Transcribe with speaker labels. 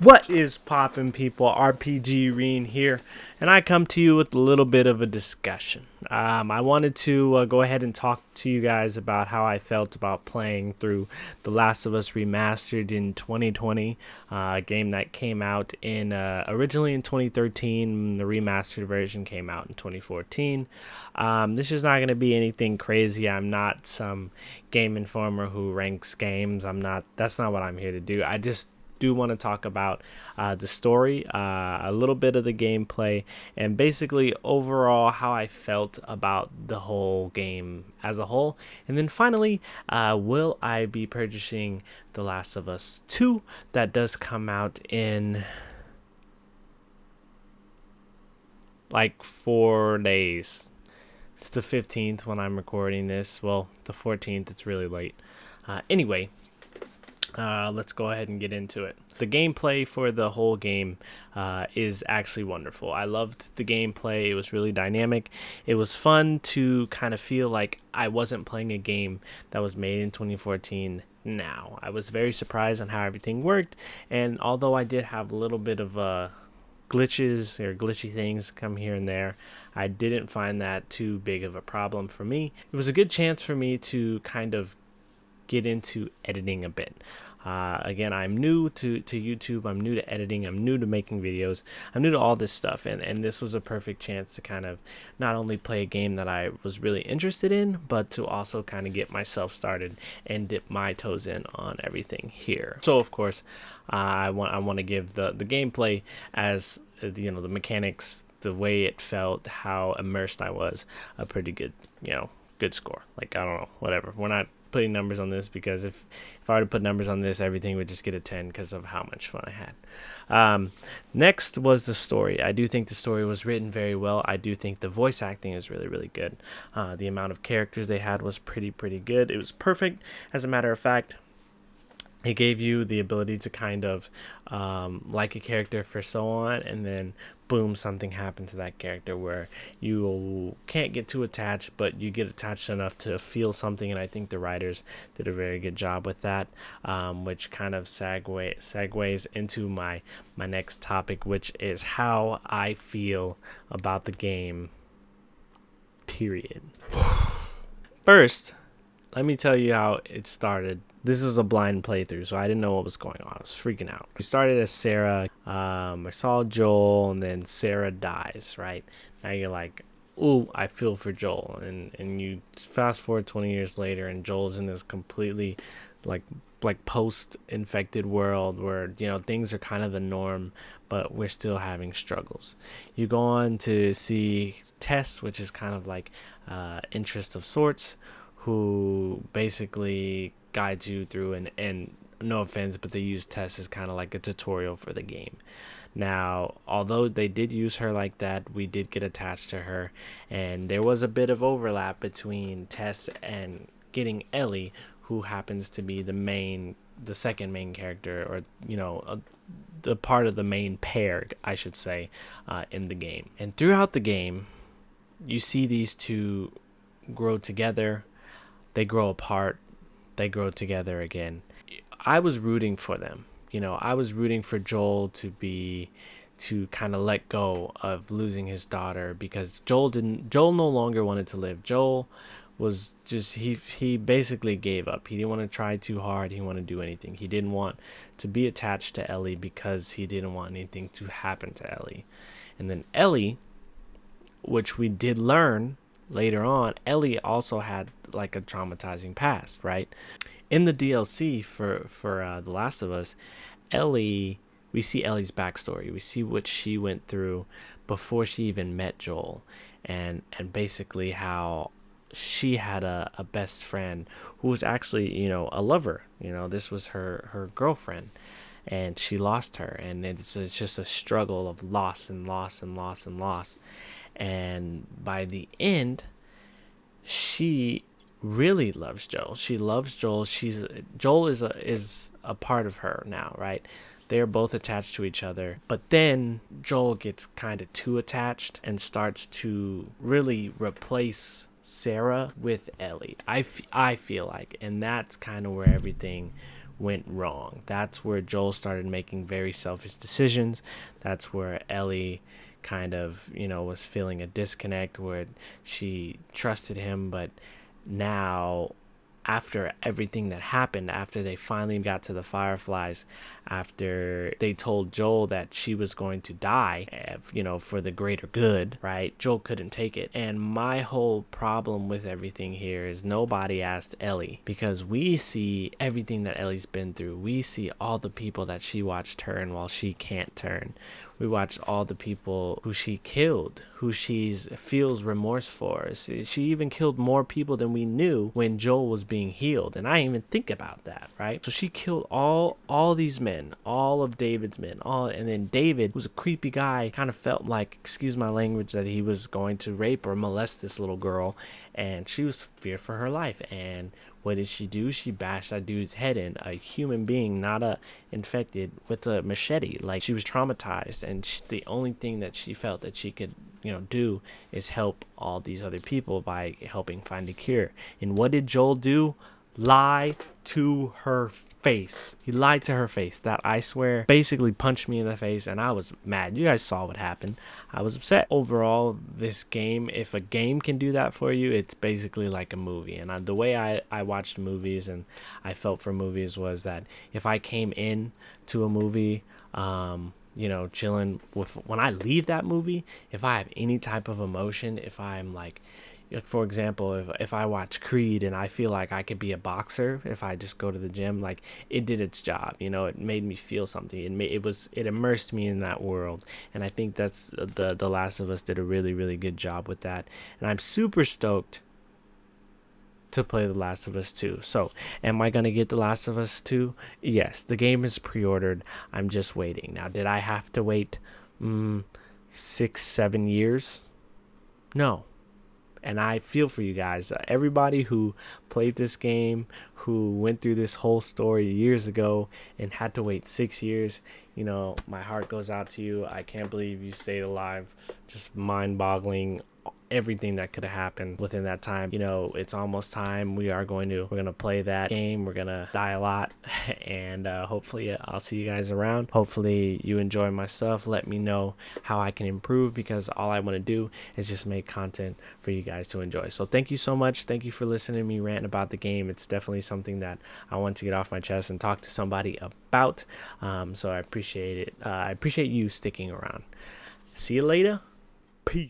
Speaker 1: What is poppin', people? RPG Reen here, and I come to you with a little bit of a discussion. I wanted to go ahead and talk to you guys about how I felt about playing through The Last of Us Remastered in 2020, a game that came out in originally in 2013. The remastered version came out in 2014. This is not going to be anything crazy. I'm not some Game Informer who ranks games. I'm not. That's not what I'm here to do. I just do want to talk about the story, a little bit of the gameplay, and basically overall how I felt about the whole game as a whole. And then finally, will I be purchasing The Last of Us 2 that does come out in like 4 days. It's the 15th when I'm recording this. Well, the 14th, it's really late. Anyway, let's go ahead and get into it. The gameplay for the whole game is actually wonderful. I loved the gameplay. It was really dynamic. It was fun to kind of feel like I wasn't playing a game that was made in 2014 now. I was very surprised on how everything worked, and although I did have a little bit of glitches or glitchy things come here and there, I didn't find that too big of a problem for me. It was a good chance for me to kind of get into editing a bit. Again, I'm new to YouTube. I'm new to editing. I'm new to making videos. I'm new to all this stuff, and this was a perfect chance to kind of not only play a game that I was really interested in, but to also kind of get myself started and dip my toes in on everything here. So of course, I want to give the gameplay as the mechanics, the way it felt, how immersed I was, a pretty good good score. Like, I don't know, whatever. We're not putting numbers on this because if I were to put numbers on this, everything would just get a 10 because of how much fun I had. Next was the story. I do think the story was written very well. I do think the voice acting is really, really good. The amount of characters they had was pretty good. It was perfect. As a matter of fact, it gave you the ability to kind of like a character for so on, and then boom, something happened to that character where you can't get too attached, but you get attached enough to feel something. And I think the writers did a very good job with that, which kind of segues into my next topic, which is how I feel about the game, period. First, let me tell you how it started. This was a blind playthrough, so I didn't know what was going on. I was freaking out. We started as Sarah. I saw Joel, and then Sarah dies, right? Now you're like, ooh, I feel for Joel. And you fast forward 20 years later, and Joel's in this completely like post-infected world where, things are kind of the norm, but we're still having struggles. You go on to see Tess, which is kind of like interest of sorts, who basically guides you through, and no offense, but they use Tess as kind of like a tutorial for the game. Now, although they did use her like that, we did get attached to her, and there was a bit of overlap between Tess and getting Ellie, who happens to be the second main character, or the part of the main pair, I should say, in the game. And throughout the game, you see these two grow together, they grow apart, they grow together again. I was rooting for them. I was rooting for Joel to kind of let go of losing his daughter, because Joel no longer wanted to live. Joel was just, he basically gave up. He didn't want to try too hard. He didn't want to do anything. He didn't want to be attached to Ellie because he didn't want anything to happen to Ellie. And then Ellie, which we did learn later on, Ellie also had like a traumatizing past, right? In the DLC for The Last of Us, we see Ellie's backstory. We see what she went through before she even met Joel, and basically how she had a best friend who was actually, a lover. This was her girlfriend, and she lost her, and it's just a struggle of loss and loss and loss and loss. And by the end, she really loves Joel. She loves Joel. Joel is a part of her now, right? They're both attached to each other. But then Joel gets kind of too attached and starts to really replace Sarah with Ellie. I feel like, and that's kind of where everything went wrong. That's where Joel started making very selfish decisions. That's where Ellie kind of, was feeling a disconnect where she trusted him, but now after everything that happened, after they finally got to the Fireflies, after they told Joel that she was going to die, for the greater good, right? Joel couldn't take it. And my whole problem with everything here is nobody asked Ellie, because we see everything that Ellie's been through. We see all the people that she watched turn while she can't turn. We watched all the people who she killed, who she feels remorse for. She even killed more people than we knew when Joel was being healed. And I didn't even think about that, right? So she killed all these men, all of David's men, and then David, who's a creepy guy, kind of felt like, excuse my language, that he was going to rape or molest this little girl, and she was feared for her life. And what did she do? She bashed that dude's head in, a human being, not a infected, with a machete. Like, she was traumatized, and the only thing that she felt that she could do is help all these other people by helping find a cure. And what did Joel do? Lie to her face. He lied to her face. That, I swear, basically punched me in the face, and I was mad. You guys saw what happened. I was upset. Overall, this game, if a game can do that for you, it's basically like a movie. And the way I watched movies and I felt for movies was that if I came in to a movie, chilling with, when I leave that movie, if I have any type of emotion, if I'm like, for example, if I watch Creed and I feel like I could be a boxer if I just go to the gym, like, it did its job. It made me feel something. It immersed me in that world, and I think that's the Last of Us did a really, really good job with that. And I'm super stoked to play The Last of Us 2. So, am I going to get The Last of Us 2? Yes, the game is pre-ordered. I'm just waiting. Now, did I have to wait 6-7 years? No. And I feel for you guys. Everybody who played this game, who went through this whole story years ago and had to wait 6 years, my heart goes out to you. I can't believe you stayed alive. Just mind-boggling. Everything that could have happened within that time. It's almost time. We're gonna play that game. We're gonna die a lot, and hopefully I'll see you guys around. Hopefully you enjoy my stuff. Let me know how I can improve, because all I want to do is just make content for you guys to enjoy. So thank you so much. Thank you for listening to me rant about the game. It's definitely something that I want to get off my chest and talk to somebody about. So I appreciate it. I appreciate you sticking around. See you later. Peace.